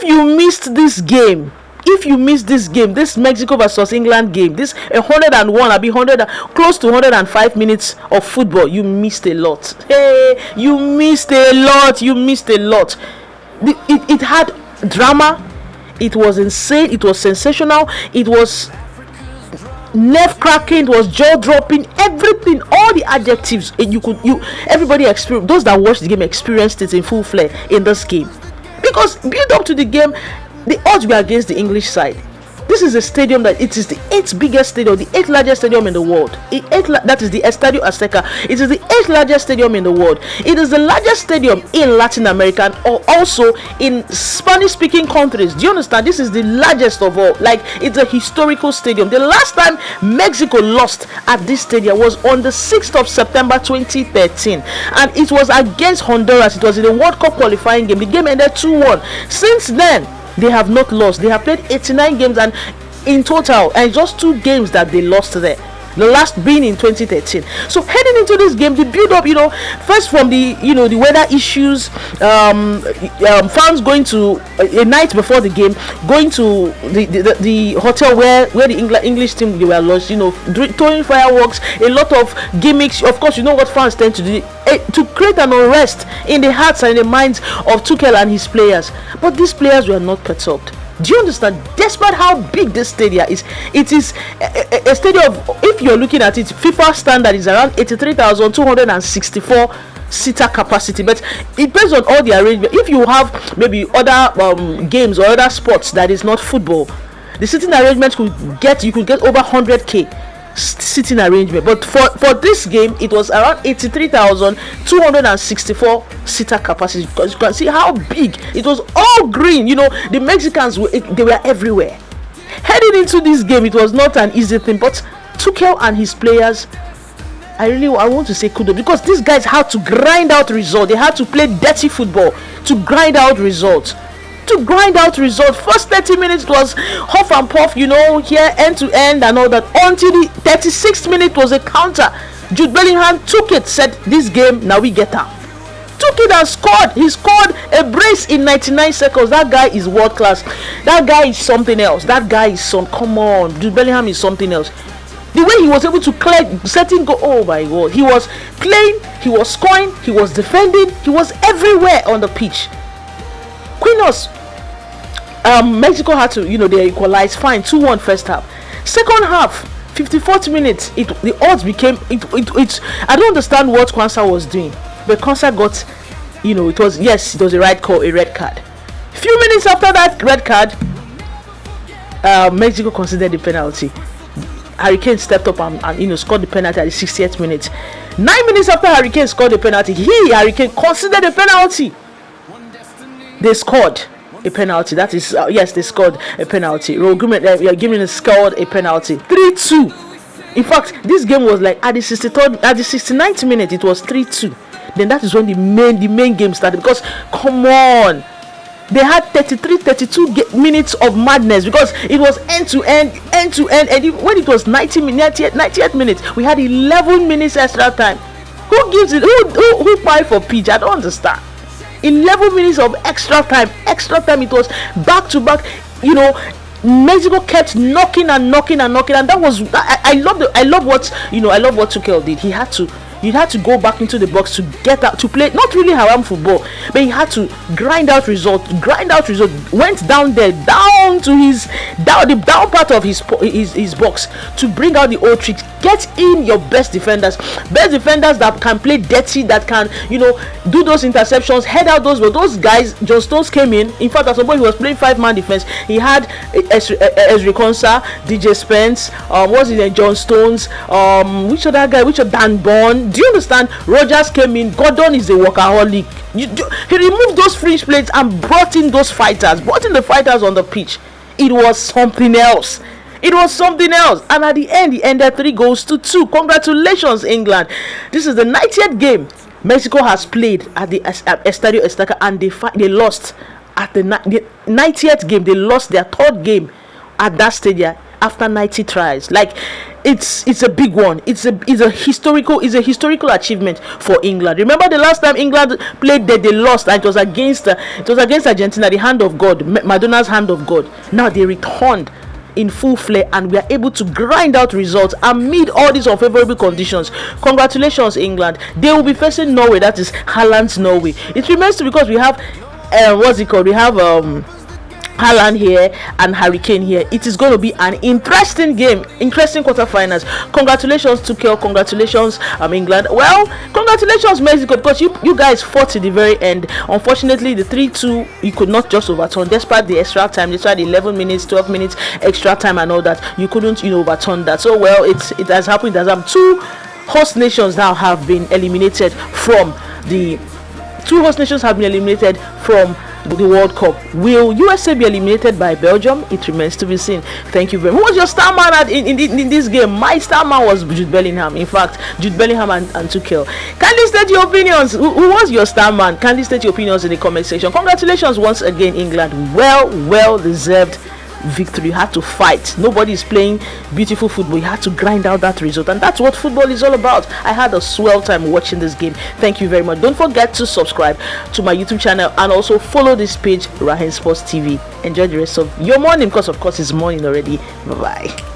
you missed this game, this Mexico versus England game, this 101, I'll be 100, close to 105 minutes of football, you missed a lot. Hey, you missed a lot. It had drama. It was insane. It was sensational. It was nerve cracking. It was jaw dropping. Everything, all the adjectives everybody experienced. Those that watched the game experienced it in full flare in this game, because build up to the game, the odds were against the English side. This is a stadium that it is the 8th biggest stadium, the 8th largest stadium in the world. That is the Estadio Azteca. It is the 8th largest stadium in the world. It is the largest stadium in Latin America or also in Spanish-speaking countries. Do you understand? This is the largest of all. Like, it's a historical stadium. The last time Mexico lost at this stadium was on the 6th of September 2013, and it was against Honduras. It was in the World Cup qualifying game. The game ended 2-1. Since then, they have not lost. They have played 89 games, and in total, and just 2 games that they lost there, the last being in 2013. So heading into this game, the build up, first from the the weather issues, fans going to a night before the game, going to the hotel where the English team, they were lost, throwing fireworks, a lot of gimmicks. Of course, you know what fans tend to do, to create an unrest in the hearts and in the minds of Tuchel and his players. But these players were not perturbed. Do you understand? Despite how big this stadium is, it is a stadium, if you're looking at it, FIFA standard is around 83,264 seater capacity, but it depends on all the arrangement. If you have maybe other games or other sports that is not football, the seating arrangement you could get over 100k sitting arrangement, but for this game it was around 83,264 seater capacity, because you can see how big it was. All green, the Mexicans they were everywhere. Heading into this game, it was not an easy thing, but Tuchel and his players, I want to say kudos, because these guys had to grind out results. They had to play dirty football to grind out results. First 30 minutes was huff and puff, here end to end and all that, until the 36th minute was a counter. Jude Bellingham took it, said, this game, now we get out. Took it and scored. He scored a brace in 99 seconds. That guy is world class. That guy is something else. Come on, Jude Bellingham is something else. The way he was able to clear setting goal, oh my god, he was playing, he was scoring, he was defending, he was everywhere on the pitch. Quinos, Mexico had to, they equalized, fine, 2-1 first half. Second half, 54th minute, the odds became, I don't understand what Kwanzaa was doing, but Kwanzaa got, it was a red card. Few minutes after that red card, Mexico considered the penalty. Harry Kane stepped up and scored the penalty at the 60th minute. 9 minutes after Harry Kane scored the penalty, Harry Kane considered the penalty. They scored a penalty. That is, they scored a penalty. Raul Jimenez scored a penalty. 3-2. In fact, this game was like at the 69th minute, it was 3-2. Then that is when the main game started. Because come on, they had 32 minutes of madness, because it was end to end, and when it was 90th minute, we had 11 minutes extra time. Who gives it? Who pay for pitch? I don't understand. 11 minutes of extra time. It was back to back. Mexico kept knocking, and that was, I love what Tuchel did. He had to go back into the box to get out to play, not really haram football, but he had to grind out results. Went down there, down to the down part of his box to bring out the old tricks. Get in your best defenders that can play dirty, that can do those interceptions, head out those guys. John Stones came in fact, at some point he was playing 5-man defense. He had Ezri Konsa, DJ Spence, John Stones, which other guy, Dan Bond. Do you understand? Rogers came in. Gordon is a workaholic. He removed those fringe plates and brought in the fighters on the pitch. It was something else. And at the end, he ended 3-2. Congratulations, England. This is the 90th game Mexico has played at the Estadio Azteca, and they lost at the 90th game. They lost their third game at that stadium after 90 tries. Like, it's a big one. It's a historical achievement for England. Remember the last time England played that they lost, and it was against Argentina, the hand of God, Madona's hand of God. Now they returned in full flare, and we are able to grind out results amid all these unfavorable conditions. Congratulations, England. They will be facing Norway. That is Haaland's Norway. It remains to, because we have what's it called? We have Haaland here and Harry Kane here. It is going to be an interesting game, interesting quarterfinals. Congratulations to Tuchel, congratulations England. Well, congratulations Mexico, because you guys fought to the very end. Unfortunately, the 3-2 you could not just overturn, despite the extra time, despite the 11 minutes, 12 minutes extra time and all that. You couldn't overturn that. So well, it has happened. Two host nations now have been eliminated from the the World Cup. Will USA be eliminated by Belgium? It remains to be seen. Thank you very much. Who was your star man in this game? My star man was Jude Bellingham. In fact, Jude Bellingham and Tuchel. Kindly state your opinions. Who was your star man? Kindly state your opinions in the comment section. Congratulations once again, England. Well deserved victory. You had to fight. Nobody is playing beautiful football. You had to grind out that result, and that's what football is all about. I had a swell time watching this game. Thank you very much. Don't forget to subscribe to my YouTube channel and also follow this page, Rahin Sports TV. Enjoy the rest of your morning, because of course it's morning already. Bye bye.